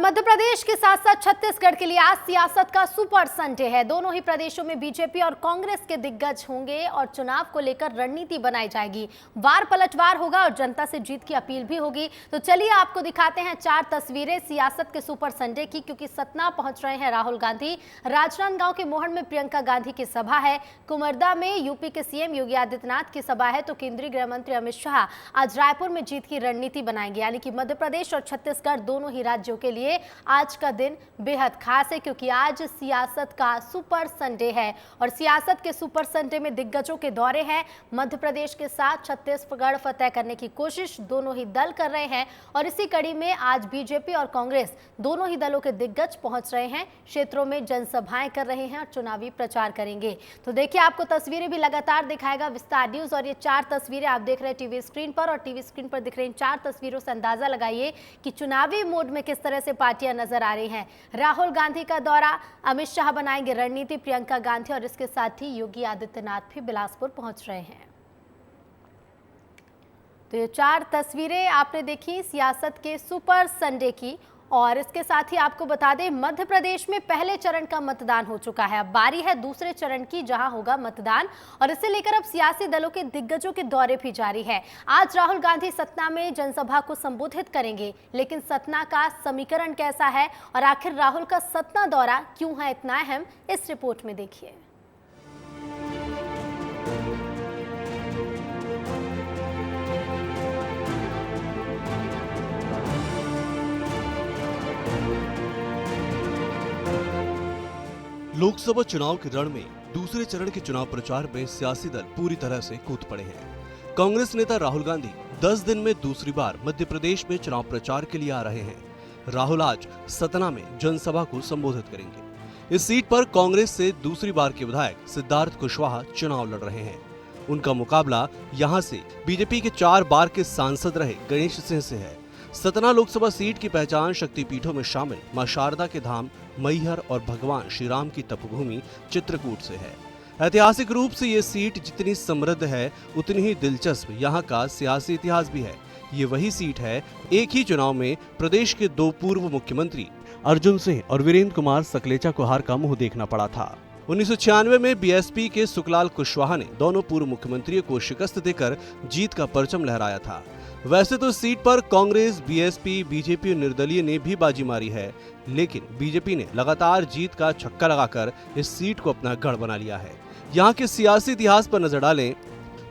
मध्य प्रदेश के साथ साथ छत्तीसगढ़ के लिए आज सियासत का सुपर संडे है। दोनों ही प्रदेशों में बीजेपी और कांग्रेस के दिग्गज होंगे और चुनाव को लेकर रणनीति बनाई जाएगी। वार पलटवार होगा और जनता से जीत की अपील भी होगी। तो चलिए आपको दिखाते हैं 4 तस्वीरें सियासत के सुपर संडे की, क्योंकि सतना पहुंच रहे हैं राहुल गांधी। राजनांदगांव के मोहन में प्रियंका गांधी की सभा है। कुमरदा में यूपी के सीएम योगी आदित्यनाथ की सभा है। तो केंद्रीय गृह मंत्री अमित शाह आज रायपुर में जीत की रणनीति बनाएंगे। यानी कि मध्य प्रदेश और छत्तीसगढ़ दोनों ही राज्यों के लिए आज का दिन बेहद खास है, क्योंकि आज सियासत का सुपर संडे है और सियासत के सुपर संडे में दिग्गजों के दौरे हैं। मध्य प्रदेश के साथ छत्तीसगढ़ फतह करने की कोशिश दोनों ही दल कर रहे हैं और इसी कड़ी में आज बीजेपी और कांग्रेस दोनों ही दलों के दिग्गज पहुंच रहे हैं, क्षेत्रों में जनसभाएं कर रहे हैं और चुनावी प्रचार करेंगे। तो देखिए आपको तस्वीरें भी लगातार दिखाएगा विस्तार न्यूज और ये 4 तस्वीरें आप देख रहे हैं टीवी स्क्रीन पर और टीवी स्क्रीन पर दिख रही इन 4 तस्वीरों से अंदाजा लगाइए कि चुनावी मोड में किस तरह से पार्टियां नजर आ रही हैं। राहुल गांधी का दौरा, अमित शाह बनाएंगे रणनीति, प्रियंका गांधी और इसके साथ ही योगी आदित्यनाथ भी बिलासपुर पहुंच रहे हैं। तो ये 4 तस्वीरें आपने देखी सियासत के सुपर संडे की और इसके साथ ही आपको बता दें मध्य प्रदेश में पहले चरण का मतदान हो चुका है। अब बारी है दूसरे चरण की, जहां होगा मतदान और इसे लेकर अब सियासी दलों के दिग्गजों के दौरे भी जारी है। आज राहुल गांधी सतना में जनसभा को संबोधित करेंगे, लेकिन सतना का समीकरण कैसा है और आखिर राहुल का सतना दौरा क्यों है इतना अहम, इस रिपोर्ट में देखिए। लोकसभा चुनाव के रण में दूसरे चरण के चुनाव प्रचार में सियासी दल पूरी तरह से कूद पड़े हैं। कांग्रेस नेता राहुल गांधी 10 दिन में दूसरी बार मध्य प्रदेश में चुनाव प्रचार के लिए आ रहे हैं। राहुल आज सतना में जनसभा को संबोधित करेंगे। इस सीट पर कांग्रेस से दूसरी बार के विधायक सिद्धार्थ कुशवाहा चुनाव लड़ रहे हैं। उनका मुकाबला यहां से बीजेपी के 4 बार के सांसद रहे गणेश सिंह से है। सतना लोकसभा सीट की पहचान शक्तिपीठों में शामिल मां शारदा के धाम मैहर और भगवान श्री राम की तपभूमि चित्रकूट से है। ऐतिहासिक रूप से ये सीट जितनी समृद्ध है उतनी ही दिलचस्प यहाँ का सियासी इतिहास भी है। ये वही सीट है, एक ही चुनाव में प्रदेश के 2 पूर्व मुख्यमंत्री अर्जुन सिंह और वीरेंद्र कुमार सकलेचा को हार का मुंह देखना पड़ा था। 1996 में बीएसपी के सुखलाल कुशवाहा ने दोनों पूर्व मुख्यमंत्रियों को शिकस्त देकर जीत का परचम लहराया था। वैसे तो सीट पर कांग्रेस, बीएसपी, बीजेपी और निर्दलीय ने भी बाजी मारी है, लेकिन बीजेपी ने लगातार जीत का छक्का लगाकर इस सीट को अपना गढ़ बना लिया है। यहाँ के सियासी इतिहास पर नजर डालें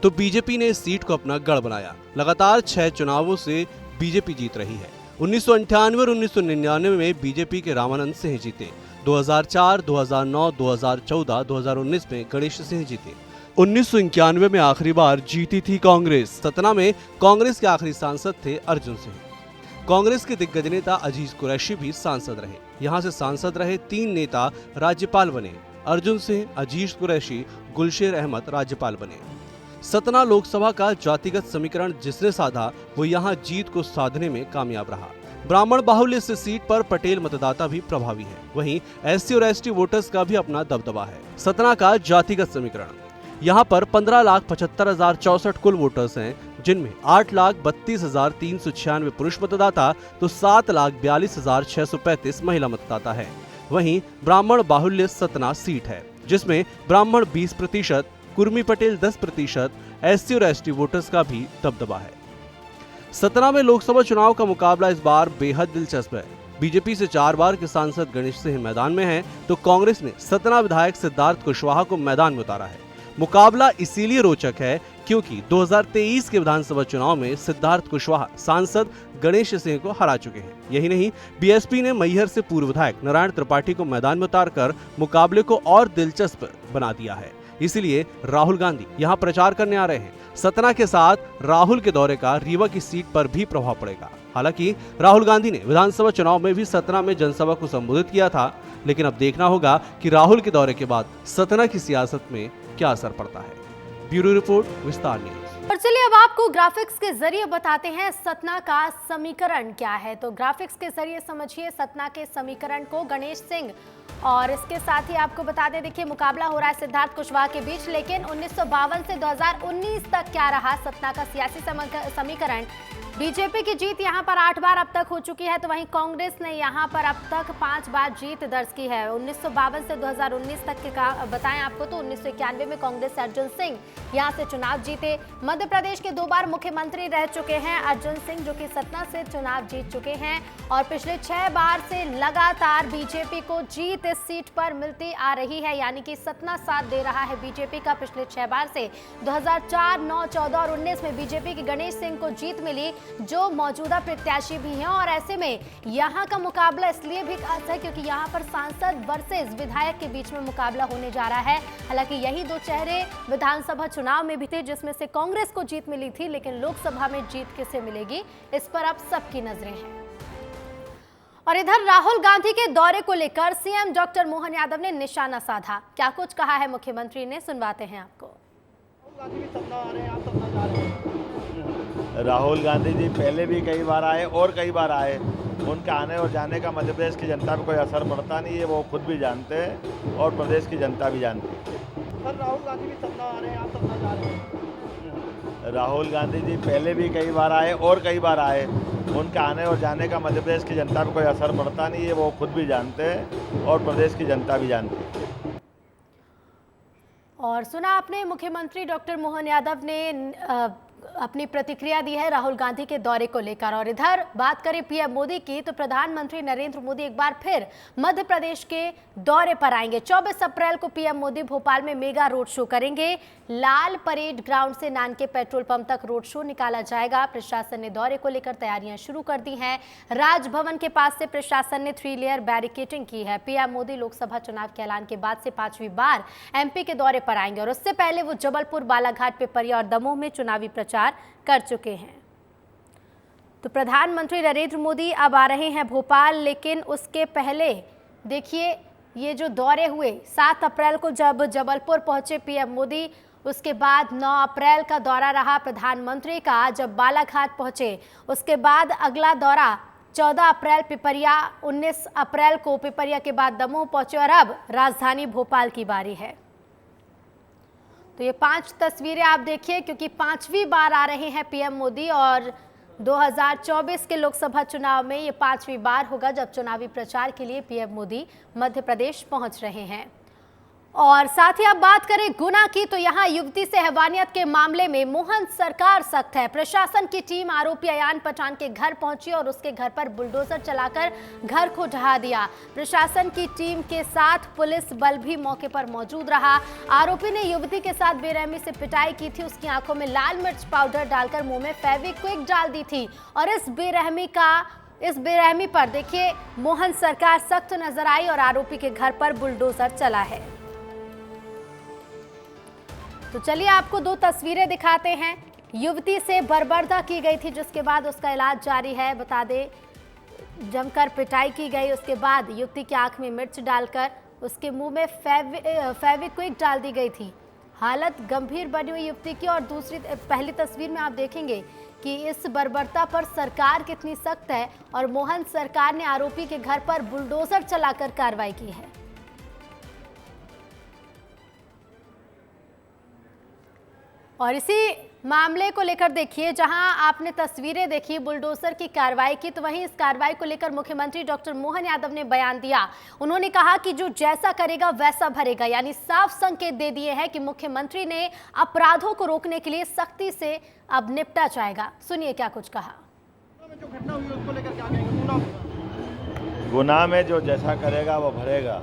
तो बीजेपी ने इस सीट को अपना गढ़ बनाया। लगातार 6 चुनावों से बीजेपी जीत रही है। 1998 और 1999 में बीजेपी के रामानंद सिंह जीते। 2004, 2009, 2014, 2019 में गणेश सिंह जीते। 1991 में आखिरी बार जीती थी कांग्रेस। सतना में कांग्रेस के आखिरी सांसद थे अर्जुन सिंह। कांग्रेस के दिग्गज नेता अजीज कुरैशी भी सांसद रहे। यहां से सांसद रहे 3 नेता राज्यपाल बने। अर्जुन सिंह, अजीज कुरैशी, गुलशेर अहमद राज्यपाल बने। सतना लोकसभा का जातिगत समीकरण जिसने साधा वो यहां जीत को साधने में कामयाब रहा। ब्राह्मण बाहुल्य से सीट पर पटेल मतदाता भी प्रभावी है। वहीं एससी और एसटी वोटर्स का भी अपना दबदबा है। सतना का जातिगत समीकरण, यहाँ पर 15,75,064 कुल वोटर्स हैं, जिनमें 8,32,396 पुरुष मतदाता तो 7,42,635 महिला मतदाता है। वहीं ब्राह्मण बाहुल्य सतना सीट है, जिसमें ब्राह्मण 20%, कुर्मी पटेल 10%, एससी और एसटी वोटर्स का भी दबदबा है। सतना में लोकसभा चुनाव का मुकाबला इस बार बेहद दिलचस्प है। बीजेपी से 4 बार के सांसद गणेश सिंह मैदान में हैं, तो कांग्रेस ने सतना विधायक सिद्धार्थ कुशवाहा को मैदान में उतारा है। मुकाबला इसीलिए रोचक है क्योंकि 2023 के विधानसभा चुनाव में सिद्धार्थ कुशवाहा सांसद गणेश सिंह को हरा चुके हैं। यही नहीं, बीएसपी ने मैहर से पूर्व विधायक नारायण त्रिपाठी को मैदान में उतारकर मुकाबले को और दिलचस्प बना दिया है। इसलिए राहुल गांधी यहां प्रचार करने आ रहे हैं। सतना के साथ राहुल के दौरे का रीवा की सीट पर भी प्रभाव पड़ेगा। हालांकि राहुल गांधी ने विधानसभा चुनाव में भी सतना में जनसभा को संबोधित किया था, लेकिन अब देखना होगा कि राहुल के दौरे के बाद सतना की सियासत में क्या असर पड़ता है। ब्यूरो रिपोर्ट, विस्तार न्यूज। और चलिए अब आपको ग्राफिक्स के जरिए बताते हैं सतना का समीकरण क्या है। तो ग्राफिक्स के जरिए समझिए सतना के समीकरण को। गणेश सिंह और इसके साथ ही आपको बता दें, देखिए मुकाबला हो रहा है सिद्धार्थ कुशवाहा के बीच, लेकिन 1952 से 2019 तक क्या रहा सतना का सियासी समीकरण बीजेपी की जीत यहां पर 8 बार अब तक हो चुकी है, तो वहीं कांग्रेस ने यहां पर अब तक 5 बार जीत दर्ज की है। 1952 से 2019 तक के बताएं आपको तो 1991 में कांग्रेस से अर्जुन सिंह यहां से चुनाव जीते। मध्य प्रदेश के 2 बार मुख्यमंत्री रह चुके हैं अर्जुन सिंह, जो कि सतना से चुनाव जीत चुके हैं और पिछले 6 बार से लगातार बीजेपी को जीत इस सीट पर मिलती आ रही है, यानी कि सतना साथ दे रहा है बीजेपी का पिछले 6 बार से। 2004, 9, 14 और 19 में बीजेपी के गणेश सिंह को जीत मिली, जो मौजूदा प्रत्याशी भी हैं। और ऐसे में यहां का मुकाबला इसलिए भी खास है क्योंकि यहां पर सांसद वर्सेस विधायक के बीच में मुकाबला होने जा रहा है। हालांकि यही 2 चेहरे विधानसभा चुनाव में भी थे, जिसमें से कांग्रेस को जीत मिली थी, लेकिन लोकसभा में जीत किसे मिलेगी इस पर अब सबकी नजरें हैं। और इधर राहुल गांधी के दौरे को लेकर सीएम डॉक्टर मोहन यादव ने निशाना साधा। क्या कुछ कहा है मुख्यमंत्री ने, सुनवाते हैं आपको। राहुल गांधी जी पहले भी कई बार आए और कई बार आए, उनका आने और जाने का मध्य प्रदेश की जनता पर कोई असर पड़ता नहीं है, वो खुद भी जानते हैं और प्रदेश की जनता भी जानती है। सर राहुल गांधी भी सतना आ रहे हैं, आप सतना जा रहे हैं। राहुल गांधी जी पहले भी कई बार आए और कई बार आए, उनका आने और जाने का मध्य प्रदेश की जनता पर कोई असर पड़ता नहीं है, वो खुद भी जानते हैं और प्रदेश की जनता भी जानती है। और सुना आपने मुख्यमंत्री डॉक्टर मोहन यादव ने अपनी प्रतिक्रिया दी है राहुल गांधी के दौरे को लेकर। और इधर बात करें पीएम मोदी की, तो प्रधानमंत्री नरेंद्र मोदी एक बार फिर मध्य प्रदेश के दौरे पर आएंगे। 24 अप्रैल को पीएम मोदी भोपाल में मेगा रोड शो करेंगे। लाल परेड ग्राउंड से नानके पेट्रोल पंप तक रोड शो निकाला जाएगा। प्रशासन ने दौरे को लेकर तैयारियां शुरू कर दी हैं। राजभवन के पास से प्रशासन ने 3 लेयर बैरिकेडिंग की है। पीएम मोदी लोकसभा चुनाव के ऐलान के बाद से 5वीं बार एमपी के दौरे पर आएंगे और उससे पहले वो जबलपुर, बालाघाट, पिपरिया और दमोह में चुनावी प्रचार कर चुके हैं। तो प्रधानमंत्री नरेंद्र मोदी अब आ रहे हैं भोपाल, लेकिन उसके पहले देखिए ये जो दौरे हुए, 7 अप्रैल को जब जबलपुर पहुंचे पीएम मोदी, उसके बाद 9 अप्रैल का दौरा रहा प्रधानमंत्री का जब बालाघाट पहुंचे। उसके बाद अगला दौरा 14 अप्रैल पिपरिया, 19 अप्रैल को पिपरिया के बाद दमोह पहुंचे और अब राजधानी भोपाल की बारी है। तो ये 5 तस्वीरें आप देखिए, क्योंकि 5वीं बार आ रहे हैं पीएम मोदी और 2024 के लोकसभा चुनाव में ये 5वीं बार होगा जब चुनावी प्रचार के लिए पीएम मोदी मध्य प्रदेश पहुंच रहे हैं। और साथ ही अब बात करें गुना की, तो यहाँ युवती से हैवानियत के मामले में मोहन सरकार सख्त है। प्रशासन की टीम आरोपी अयान पठान के घर पहुंची और उसके घर पर बुलडोजर चलाकर घर को ढहा दिया। प्रशासन की टीम के साथ पुलिस बल भी मौके पर मौजूद रहा। आरोपी ने युवती के साथ बेरहमी से पिटाई की थी। उसकी आंखों में लाल मिर्च पाउडर डालकर मुंह में फेविक्विक डाल दी थी और इस बेरहमी पर देखिए मोहन सरकार सख्त नजर आई और आरोपी के घर पर बुलडोजर चला है। तो चलिए आपको 2 तस्वीरें दिखाते हैं। युवती से बर्बरता की गई थी, जिसके बाद उसका इलाज जारी है। बता दें जमकर पिटाई की गई, उसके बाद युवती की आंख में मिर्च डालकर उसके मुंह में फेविक्विक डाल दी गई थी। हालत गंभीर बनी हुई युवती की। और पहली तस्वीर में आप देखेंगे कि इस बर्बरता पर सरकार कितनी सख्त है और मोहन सरकार ने आरोपी के घर पर बुलडोजर चलाकर कार्रवाई की है। और इसी मामले को लेकर देखिए, जहां आपने तस्वीरें देखी बुलडोजर की कार्रवाई की, तो वहीं इस कार्रवाई को लेकर मुख्यमंत्री डॉक्टर मोहन यादव ने बयान दिया। उन्होंने कहा कि जो जैसा करेगा वैसा भरेगा, यानी साफ संकेत दे दिए हैं कि मुख्यमंत्री ने अपराधों को रोकने के लिए सख्ती से अब निपटा जाएगा। सुनिए क्या कुछ कहा। जो घटना हुई उसको लेकर क्या कहेंगे? गुनाह में जो जैसा करेगा वो भरेगा।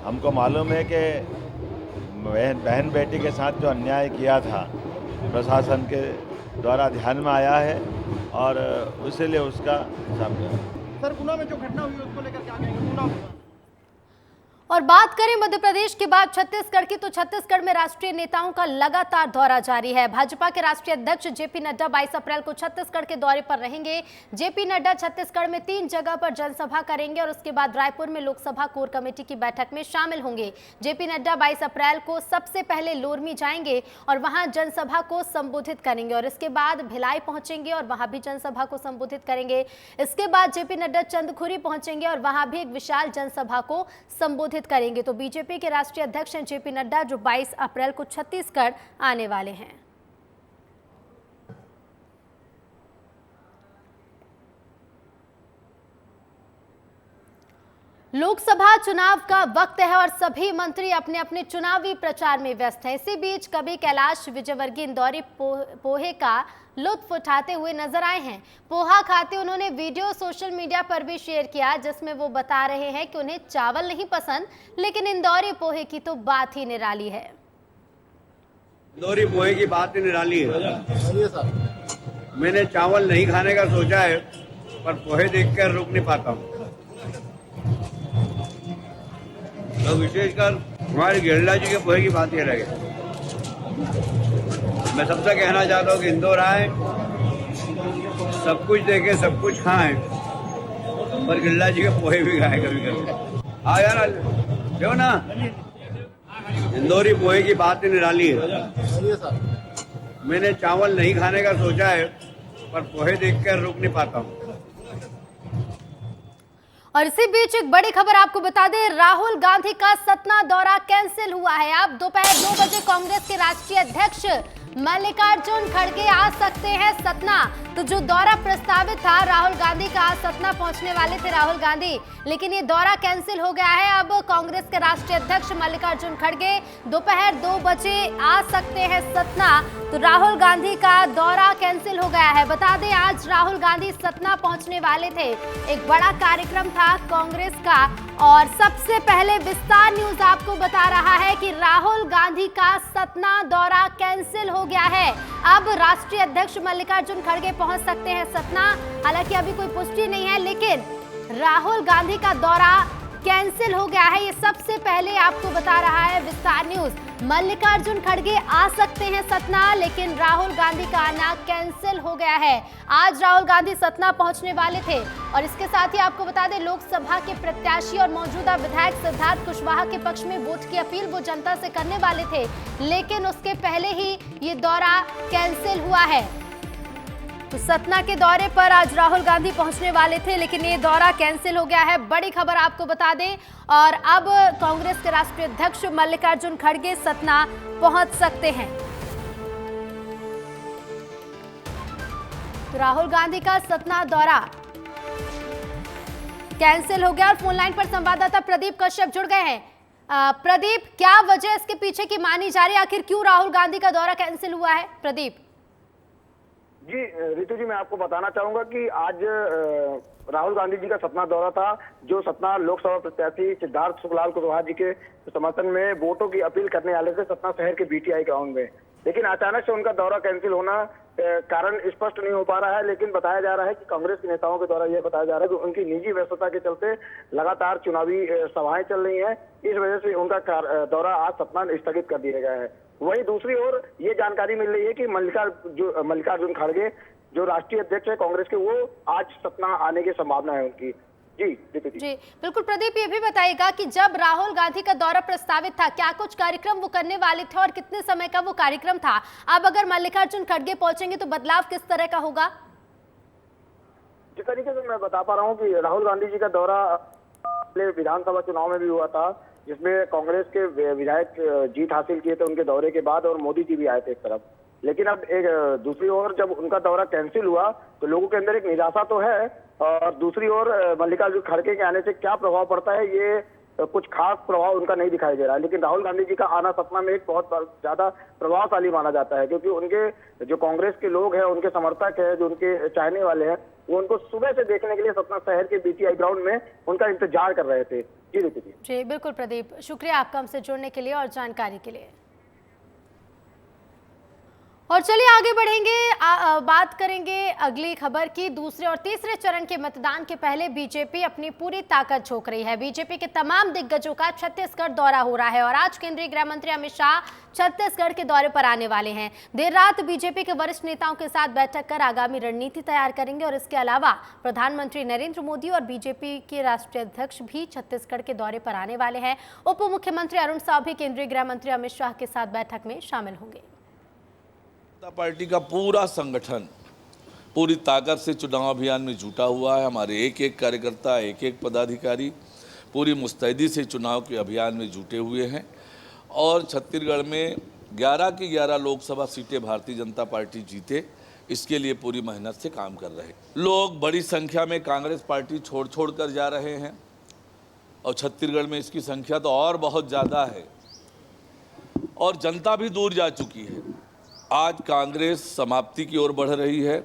हमको मालूम है कि बहन बेटी के साथ जो अन्याय किया था प्रशासन के द्वारा ध्यान में आया है और इसीलिए उसका सामने। सर गुना में जो घटना हुई उसको लेकर क्या कहेंगे? गुना और बात करें मध्य प्रदेश के बाद छत्तीसगढ़ की, तो छत्तीसगढ़ में राष्ट्रीय नेताओं का लगातार दौरा जारी है। भाजपा के राष्ट्रीय अध्यक्ष जेपी नड्डा 22 अप्रैल को छत्तीसगढ़ के दौरे पर रहेंगे। जेपी नड्डा छत्तीसगढ़ में 3 जगह पर जनसभा करेंगे और उसके बाद रायपुर में लोकसभा कोर कमेटी की बैठक में शामिल होंगे। जेपी नड्डा 22 अप्रैल को सबसे पहले लोरमी जाएंगे और वहां जनसभा को संबोधित करेंगे और इसके बाद भिलाई पहुंचेंगे और वहां भी जनसभा को संबोधित करेंगे। इसके बाद जेपी नड्डा चंदखुरी पहुंचेंगे और वहां भी एक विशाल जनसभा को संबोधित करेंगे। तो बीजेपी के राष्ट्रीय अध्यक्ष हैं जेपी नड्डा, जो 22 अप्रैल को छत्तीसगढ़ आने वाले हैं। लोकसभा चुनाव का वक्त है और सभी मंत्री अपने अपने चुनावी प्रचार में व्यस्त हैं। इसी बीच कभी कैलाश विजयवर्गीय इंदौरी पोहे का लुत्फ उठाते हुए नजर आए हैं। पोहा खाते उन्होंने वीडियो सोशल मीडिया पर भी शेयर किया, जिसमें वो बता रहे हैं कि उन्हें चावल नहीं पसंद, लेकिन इंदौरी पोहे की तो बात ही निराली है। इंदौरी पोहे की बात ही निराली है। मैंने चावल नहीं खाने का सोचा है, पर पोहे देखकर रुक नहीं पाता हूँ। तो विशेषकर हमारे गिरला जी के पोहे की बात ही अलग है। मैं सबसे कहना चाहता हूँ कि इंदौर आए, सब कुछ देखें, सब कुछ खाएं, पर गिरला जी के पोहे भी खाएं कभी कभी। आ यार देखो ना, इंदौरी पोहे की बात ही निराली है। मैंने चावल नहीं खाने का सोचा है, पर पोहे देखकर रुक नहीं पाता हूँ। और इसी बीच एक बड़ी खबर आपको बता दें, राहुल गांधी का सतना दौरा कैंसिल हुआ है। अब दोपहर 2 बजे कांग्रेस के राष्ट्रीय अध्यक्ष मल्लिकार्जुन खड़गे आ सकते हैं सतना। तो जो दौरा प्रस्तावित था, राहुल गांधी का आज सतना पहुंचने वाले थे राहुल गांधी, लेकिन ये दौरा कैंसिल हो गया है। अब कांग्रेस के राष्ट्रीय अध्यक्ष मल्लिकार्जुन खड़गे दोपहर 2 बजे आ सकते हैं सतना। तो राहुल गांधी का दौरा कैंसिल हो गया है। बता दें, आज राहुल गांधी सतना पहुंचने वाले थे। एक बड़ा कार्यक्रम था कांग्रेस का, और सबसे पहले विस्तार न्यूज आपको बता रहा है कि राहुल गांधी का सतना दौरा कैंसिल हो गया है। अब राष्ट्रीय अध्यक्ष मल्लिकार्जुन खड़गे पहुंच सकते हैं सतना। हालांकि अभी कोई पुष्टि नहीं है, लेकिन राहुल गांधी का दौरा कैंसिल हो गया है। ये सबसे पहले आपको बता रहा है विस्तार न्यूज। मल्लिकार्जुन खड़गे आ सकते हैं सतना, लेकिन राहुल गांधी का आना कैंसिल हो गया है। आज राहुल गांधी सतना पहुंचने वाले थे। और इसके साथ ही आपको बता दें, लोकसभा के प्रत्याशी और मौजूदा विधायक सिद्धार्थ कुशवाहा के पक्ष में वोट की अपील वो जनता से करने वाले थे, लेकिन उसके पहले ही ये दौरा कैंसिल हुआ है। तो सतना के दौरे पर आज राहुल गांधी पहुंचने वाले थे, लेकिन ये दौरा कैंसिल हो गया है। बड़ी खबर आपको बता दें, और अब कांग्रेस के राष्ट्रीय अध्यक्ष मल्लिकार्जुन खड़गे सतना पहुंच सकते हैं। तो राहुल गांधी का सतना दौरा कैंसिल हो गया। और फोन लाइन पर संवाददाता प्रदीप कश्यप जुड़ गए हैं। प्रदीप, क्या वजह इसके पीछे की मानी जा रही है? आखिर क्यों राहुल गांधी का दौरा कैंसिल हुआ है? प्रदीप जी, रितु जी, मैं आपको बताना चाहूंगा कि आज राहुल गांधी जी का सतना दौरा था, जो सतना लोकसभा प्रत्याशी सिद्धार्थ सुखलाल कुशवाहा जी के समर्थन में वोटों की अपील करने वाले थे सतना शहर के बीटीआई ग्राउंड में। लेकिन अचानक से उनका दौरा कैंसिल होना कारण स्पष्ट नहीं हो पा रहा है, लेकिन बताया जा रहा है कि कांग्रेस के नेताओं के द्वारा यह बताया जा रहा है कि उनकी निजी व्यस्तता के चलते लगातार चुनावी सभाएं चल रही हैं, इस वजह से उनका दौरा आज सतना स्थगित कर दिया गया है। वहीं दूसरी ओर ये जानकारी मिल रही है कि मल्लिकार्जुन खड़गे जो राष्ट्रीय अध्यक्ष है कांग्रेस के, वो आज सतना आने की संभावना है उनकी। जी बिल्कुल। प्रदीप, ये भी बताइएगा कि जब राहुल गांधी का दौरा प्रस्तावित था, क्या कुछ कार्यक्रम वो करने वाले थे और कितने समय का वो कार्यक्रम था? अब अगर मल्लिकार्जुन खड़गे पहुंचेंगे तो बदलाव किस तरह का होगा? जिस तरीके से मैं बता पा रहा हूँ कि राहुल गांधी जी का दौरा विधानसभा चुनाव में भी हुआ था, जिसमें कांग्रेस के विधायक जीत हासिल किए थे उनके दौरे के बाद, और मोदी जी भी आए थे एक तरफ। लेकिन अब एक दूसरी ओर जब उनका दौरा कैंसिल हुआ तो लोगों के अंदर एक निराशा तो है, और दूसरी ओर मल्लिकार्जुन खड़गे के आने से क्या प्रभाव पड़ता है, ये कुछ खास प्रभाव उनका नहीं दिखाई दे रहा है। लेकिन राहुल गांधी जी का आना सतना में एक बहुत ज्यादा प्रभावशाली माना जाता है, क्योंकि उनके जो कांग्रेस के लोग हैं, उनके समर्थक हैं, जो उनके चाहने वाले हैं, वो उनको सुबह से देखने के लिए सतना शहर के बीटीआई ग्राउंड में उनका इंतजार कर रहे थे। जी बिल्कुल प्रदीप, शुक्रिया आपका हमसे जुड़ने के लिए और जानकारी के लिए। और चलिए आगे बढ़ेंगे, बात करेंगे अगली खबर की। दूसरे और तीसरे चरण के मतदान के पहले बीजेपी अपनी पूरी ताकत झोंक रही है। बीजेपी के तमाम दिग्गजों का छत्तीसगढ़ दौरा हो रहा है, और आज केंद्रीय गृह मंत्री अमित शाह छत्तीसगढ़ के दौरे पर आने वाले हैं। देर रात बीजेपी के वरिष्ठ नेताओं के साथ बैठक कर आगामी रणनीति तैयार करेंगे। और इसके अलावा प्रधानमंत्री नरेंद्र मोदी और बीजेपी के राष्ट्रीय अध्यक्ष भी छत्तीसगढ़ के दौरे पर आने वाले हैं। उप मुख्यमंत्री अरुण साव भी केंद्रीय गृह मंत्री अमित शाह के साथ बैठक में शामिल होंगे। पार्टी का पूरा संगठन पूरी ताकत से चुनाव अभियान में जुटा हुआ है। हमारे एक एक कार्यकर्ता, एक एक पदाधिकारी पूरी मुस्तैदी से चुनाव के अभियान में जुटे हुए हैं, और छत्तीसगढ़ में 11 की 11 लोकसभा सीटें भारतीय जनता पार्टी जीते, इसके लिए पूरी मेहनत से काम कर रहे हैं। लोग बड़ी संख्या में कांग्रेस पार्टी छोड़ कर जा रहे हैं, और छत्तीसगढ़ में इसकी संख्या तो और बहुत ज़्यादा है और जनता भी दूर जा चुकी है। आज कांग्रेस समाप्ति की ओर बढ़ रही है।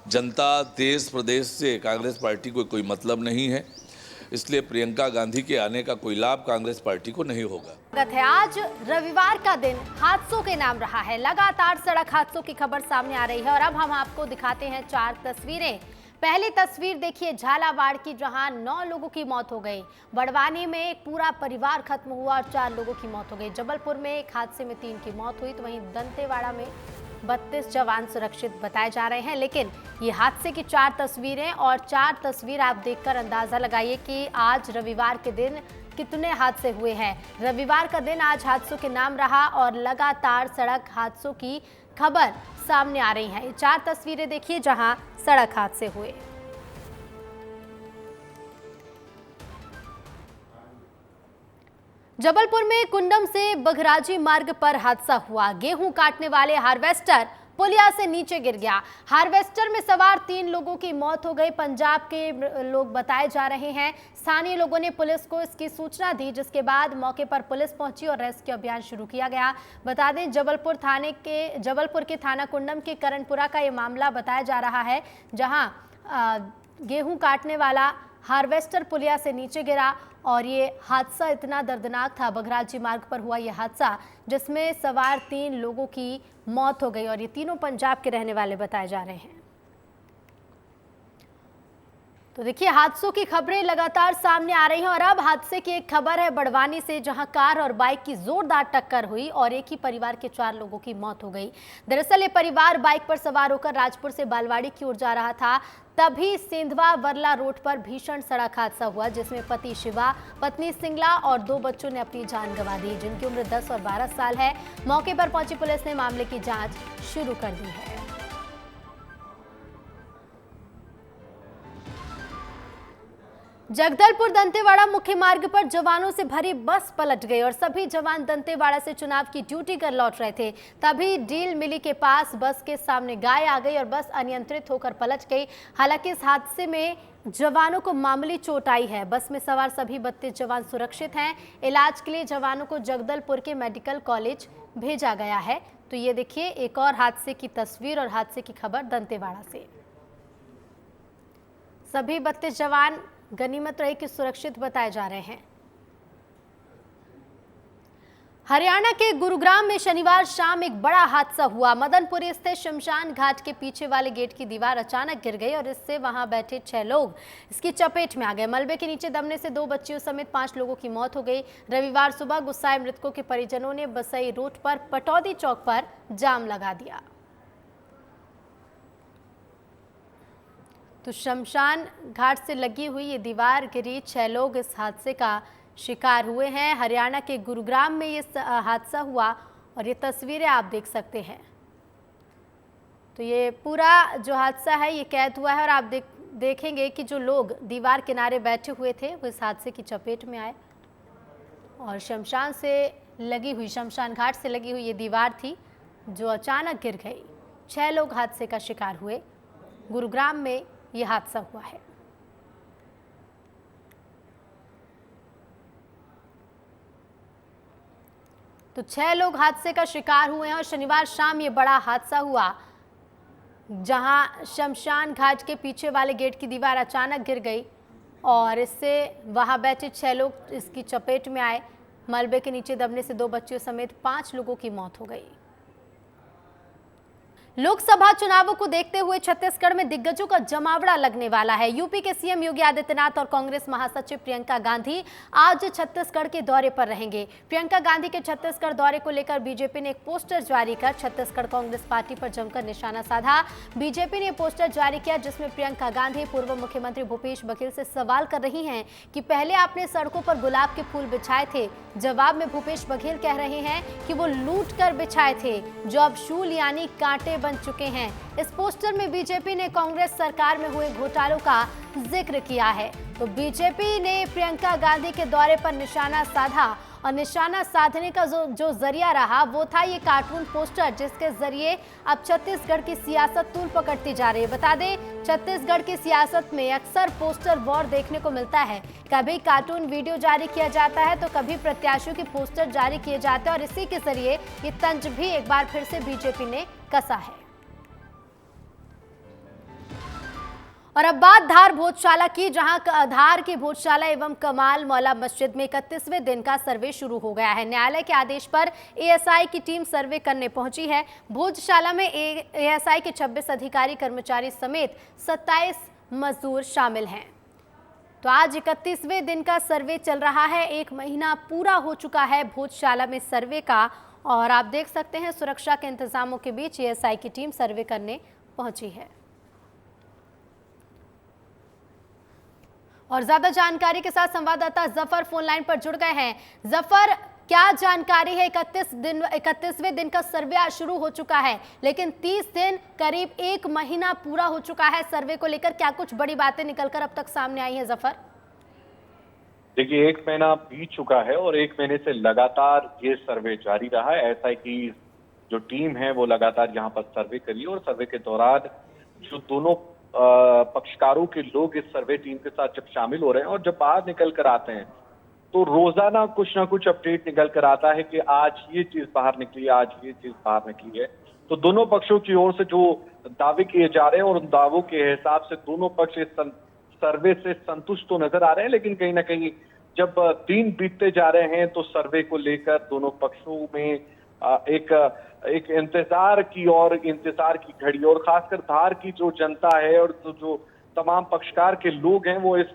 जनता, देश, प्रदेश से कांग्रेस पार्टी को कोई मतलब नहीं है, इसलिए प्रियंका गांधी के आने का कोई लाभ कांग्रेस पार्टी को नहीं होगा। आज रविवार का दिन हादसों के नाम रहा है। लगातार सड़क हादसों की खबर सामने आ रही है और अब हम आपको दिखाते हैं 4 तस्वीरें। पहली तस्वीर देखिए झालावाड़ की, जहां 9 लोगों की मौत हो गई। बड़वानी में एक पूरा परिवार खत्म हुआ और 4 लोगों की मौत हो गई। जबलपुर में एक हादसे में 3 की मौत हुई, तो वहीं दंतेवाड़ा में 32 जवान सुरक्षित बताए जा रहे हैं। लेकिन ये हादसे की 4 तस्वीरें और 4 तस्वीर आप देखकर अंदाजा लगाइए कि आज रविवार के दिन कितने हादसे हुए हैं। रविवार का दिन आज हादसों के नाम रहा और लगातार सड़क हादसों की खबर सामने आ रही है। ये 4 तस्वीरें देखिए जहां सड़क हादसे हुए। जबलपुर में कुंडम से बघराजी मार्ग पर हादसा हुआ। गेहूं काटने वाले हार्वेस्टर पुलिया से नीचे गिर गया। हार्वेस्टर में सवार 3 लोगों की मौत हो गई। पंजाब के लोग बताए जा रहे हैं। स्थानीय लोगों ने पुलिस को इसकी सूचना दी, जिसके बाद मौके पर पुलिस पहुंची और रेस्क्यू अभियान शुरू किया गया। बता दें जबलपुर के थाना कुंडम के करणपुरा का ये मामला बताया जा रहा है, जहां गेहूं काटने वाला हार्वेस्टर पुलिया से नीचे गिरा और ये हादसा इतना दर्दनाक था। बघराजी मार्ग पर हुआ ये हादसा, जिसमें सवार 3 लोगों की मौत हो गई और ये तीनों पंजाब के रहने वाले बताए जा रहे हैं। तो देखिए हादसों की खबरें लगातार सामने आ रही हैं और अब हादसे की एक खबर है बड़वानी से, जहां कार और बाइक की जोरदार टक्कर हुई और एक ही परिवार के 4 लोगों की मौत हो गई। दरअसल ये परिवार बाइक पर सवार होकर राजपुर से बालवाड़ी की ओर जा रहा था, तभी सेंधवा वर्ला रोड पर भीषण सड़क हादसा हुआ, जिसमें पति शिवा, पत्नी सिंगला और 2 बच्चों ने अपनी जान गंवा दी, जिनकी उम्र 10 और 12 साल है। मौके पर पहुंची पुलिस ने मामले की जांच शुरू कर दी है। जगदलपुर दंतेवाड़ा मुख्य मार्ग पर जवानों से भरी बस पलट गई और सभी जवान दंतेवाड़ा से चुनाव की ड्यूटी कर लौट रहे थे। तभी डील मिली के पास बस के सामने गाय आ गई और बस अनियंत्रित होकर पलट गई। हालांकि इस हादसे में जवानों को मामूली चोट आई है। बस में सवार सभी 32 जवान सुरक्षित हैं। इलाज के लिए जवानों को जगदलपुर के मेडिकल कॉलेज भेजा गया है। तो ये देखिए एक और हादसे की तस्वीर और हादसे की खबर दंतेवाड़ा से। सभी 32 जवान गनीमत रही कि सुरक्षित बताए जा रहे हैं। हरियाणा के गुरुग्राम में शनिवार शाम एक बड़ा हादसा हुआ। मदनपुरी स्थित शमशान घाट के पीछे वाले गेट की दीवार अचानक गिर गई और इससे वहां बैठे 6 लोग इसकी चपेट में आ गए। मलबे के नीचे दबने से 2 बच्चियों समेत 5 लोगों की मौत हो गई। रविवार सुबह गुस्साए मृतकों के परिजनों ने बसई रोड पर पटौदी चौक पर जाम लगा दिया। तो शमशान घाट से लगी हुई ये दीवार गिरी, 6 लोग इस हादसे का शिकार हुए हैं। हरियाणा के गुरुग्राम में ये हादसा हुआ और ये तस्वीरें आप देख सकते हैं। तो ये पूरा जो हादसा है ये कैद हुआ है और आप देखेंगे कि जो लोग दीवार किनारे बैठे हुए थे वो इस हादसे की चपेट में आए और शमशान घाट से लगी हुई ये दीवार थी जो अचानक गिर गई। 6 लोग हादसे का शिकार हुए। गुरुग्राम में ये हादसा हुआ है। तो 6 लोग हादसे का शिकार हुए हैं और शनिवार शाम ये बड़ा हादसा हुआ, जहां शमशान घाट के पीछे वाले गेट की दीवार अचानक गिर गई और इससे वहां बैठे 6 लोग इसकी चपेट में आए। मलबे के नीचे दबने से 2 बच्चियों समेत 5 लोगों की मौत हो गई। लोकसभा चुनावों को देखते हुए छत्तीसगढ़ में दिग्गजों का जमावड़ा लगने वाला है। यूपी के सीएम योगी आदित्यनाथ और कांग्रेस महासचिव प्रियंका गांधी आज छत्तीसगढ़ के दौरे पर रहेंगे। प्रियंका गांधी के छत्तीसगढ़ दौरे को लेकर बीजेपी ने एक पोस्टर जारी कर छत्तीसगढ़ कांग्रेस पार्टी पर जमकर निशाना साधा। बीजेपी ने पोस्टर जारी किया जिसमें प्रियंका गांधी पूर्व मुख्यमंत्री भूपेश बघेल से सवाल कर रही हैं कि पहले आपने सड़कों पर गुलाब के फूल बिछाए थे। जवाब में भूपेश बघेल कह रहे हैं कि वो लूट कर बिछाए थे, जो अब शूल यानी कांटे बन चुके हैं। इस पोस्टर में बीजेपी ने कांग्रेस सरकार में हुए घोटालों का जिक्र किया है। तो बीजेपी ने प्रियंका गांधी के दौरे पर निशाना साधा और निशाना साधने का जो जरिया रहा वो था ये कार्टून पोस्टर, जिसके जरिए अब छत्तीसगढ़ की सियासत तूल पकड़ती जा रही है। बता दें, छत्तीसगढ़ की सियासत में अक्सर पोस्टर वॉर देखने को मिलता है। कभी कार्टून वीडियो जारी किया जाता है तो कभी प्रत्याशियों के पोस्टर जारी किए जाते हैं और इसी के जरिए ये तंज भी एक बार फिर से बीजेपी ने कसा है। और अब बात धार भोजशाला की, जहां धार की भोजशाला एवं कमाल मौला मस्जिद में 31वें दिन का सर्वे शुरू हो गया है। न्यायालय के आदेश पर एएसआई की टीम सर्वे करने पहुंची है। भोजशाला में एएसआई के 26 अधिकारी कर्मचारी समेत 27 मजदूर शामिल हैं। तो आज 31वें दिन का सर्वे चल रहा है। 1 महीना पूरा हो चुका है भोजशाला में सर्वे का और आप देख सकते हैं सुरक्षा के इंतजामों के बीच एएसआई की टीम सर्वे करने पहुंची है। और ज्यादा जानकारी के साथ संवाददाता जफर फोन लाइन पर जुड़ गए हैं। जफर, क्या जानकारी है? 31वें दिन का सर्वे आज शुरू हो चुका है, लेकिन 30 दिन करीब 1 महीना पूरा हो चुका है सर्वे को लेकर। क्या कुछ बड़ी बातें निकलकर अब तक सामने आई हैं जफर? देखिए, 1 महीना बीत चुका है और 1 महीने से लगातार ये सर्वे जारी रहा है। एएसआई की जो टीम है वो लगातार यहाँ पर सर्वे करी और सर्वे के दौरान जो दोनों पक्षकारों के लोग इस सर्वे टीम के साथ जब शामिल हो रहे हैं और जब बाहर निकल कर आते हैं तो रोजाना कुछ ना कुछ अपडेट निकल कर आता है कि आज ये चीज बाहर निकली है, आज ये चीज बाहर निकली है। तो दोनों पक्षों की ओर से जो दावे किए जा रहे हैं और उन दावों के हिसाब से दोनों पक्ष इस सर्वे से संतुष्ट तो नजर आ रहे हैं, लेकिन कहीं ना कहीं जब दिन बीतते जा रहे हैं तो सर्वे को लेकर दोनों पक्षों में एक इंतजार की घड़ी और खासकर धार की जो जनता है और जो तमाम पक्षकार के लोग हैं वो इस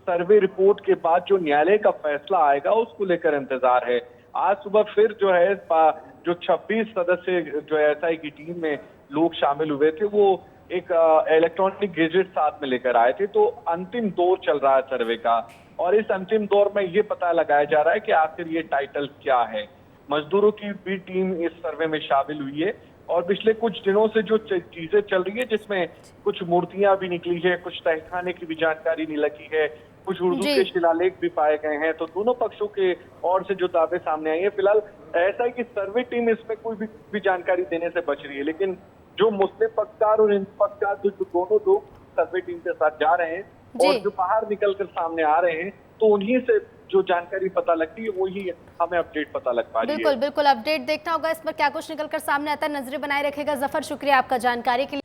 सर्वे रिपोर्ट के बाद जो न्यायालय का फैसला आएगा उसको लेकर इंतजार है। आज सुबह फिर जो है जो 26 सदस्य जो एएसआई की टीम में लोग शामिल हुए थे वो एक इलेक्ट्रॉनिक गैजेट साथ में लेकर आए थे। तो अंतिम दौर चल रहा है सर्वे का और इस अंतिम दौर में ये पता लगाया जा रहा है कि आखिर ये टाइटल क्या है। मजदूरों की भी टीम इस सर्वे में शामिल हुई है और पिछले कुछ दिनों से जो चीजें चल रही है जिसमें कुछ मूर्तियां भी निकली है, कुछ तहखाने की भी जानकारी निकली है, कुछ उर्दू के शिलालेख भी पाए गए हैं। तो दोनों पक्षों के ओर से जो दावे सामने आई है, फिलहाल ऐसा है कि सर्वे टीम इसमें कोई भी जानकारी देने से बच रही है, लेकिन जो मुस्लिम पक्षकार और हिंदू पक्षकार जो दोनों लोग सर्वे टीम के साथ जा रहे हैं और जो बाहर निकलकर सामने आ रहे हैं तो उन्हीं से जो जानकारी पता लगती है वही हमें अपडेट पता लग पा रही है। बिल्कुल अपडेट देखना होगा इस पर क्या कुछ निकलकर सामने आता है। नजरें बनाए रखेगा जफर, शुक्रिया आपका जानकारी के लिए।